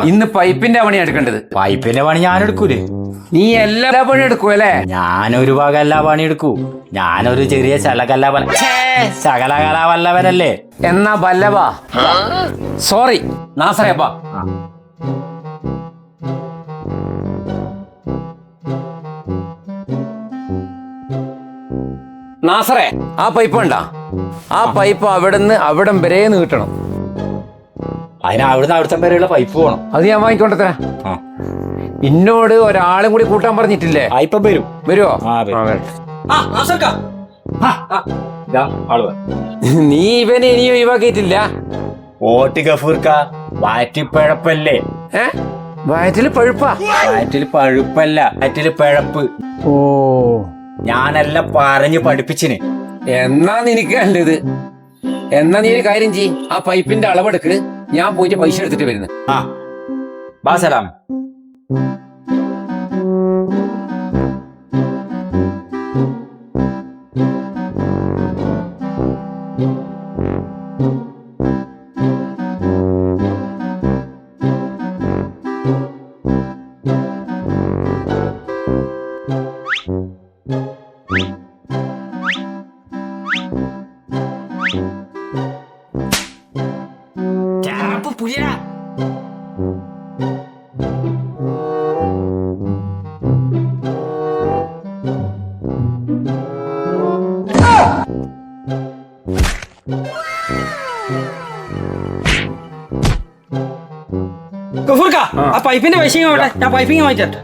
ഇന്ന് പൈപ്പിന്റെ പണി എടുക്കേണ്ടത്. പൈപ്പിന്റെ പണി ഞാൻ എടുക്കൂലേ? നീ എല്ലാ പണി എടുക്കൂ അല്ലേ? ഞാനൊരു ഭാഗം എല്ലാ പണി എടുക്കൂ. ഞാനൊരു ചെറിയ ശകലകലാവല്ലവനല്ലേ? എന്നാ ബല്ലവ സോറി നാസറേപ്പ. നാസറേ, ആ പൈപ്പ് ഉണ്ടാ? ആ പൈപ്പ് അവിടം വരെ നീട്ടണം. അതിന് അവിടുത്തെ വരെയുള്ള പൈപ്പ് പോകണം. അത് ഞാൻ വാങ്ങിക്കൊണ്ടേ. എന്നോട് ഒരാളും കൂടി കൂട്ടാൻ പറഞ്ഞിട്ടില്ലേ? ഇപ്പം വരും. വരുവോ? നീ ഇവനെ ഇനിയും ഒഴിവാക്കിയിട്ടില്ല. ഓട്ടി ഗഫൂർക്ക, വാറ്റിപ്പഴപ്പല്ലേ? വയറ്റില് പഴുപ്പാ? വയറ്റിൽ പഴുപ്പല്ല, വയറ്റില് പഴപ്പ്. ഓ, ഞാനെല്ലാം പറഞ്ഞ് പഠിപ്പിച്ചിന്. എന്നാ നിനക്ക് നല്ലത്. എന്നാ നീ ഒരു കാര്യം ചെയ്യ്, ആ പൈപ്പിന്റെ അളവെടുക്ക്. ഞാൻ പോയിട്ട് പൈസ എടുത്തിട്ട് വരുന്നു. ബാസലാം. ആ പൈപ്പിന്റെ വിഷയം ആവട്ടെ, ഞാൻ പൈപ്പിങ് വാങ്ങിച്ചിട്ട്.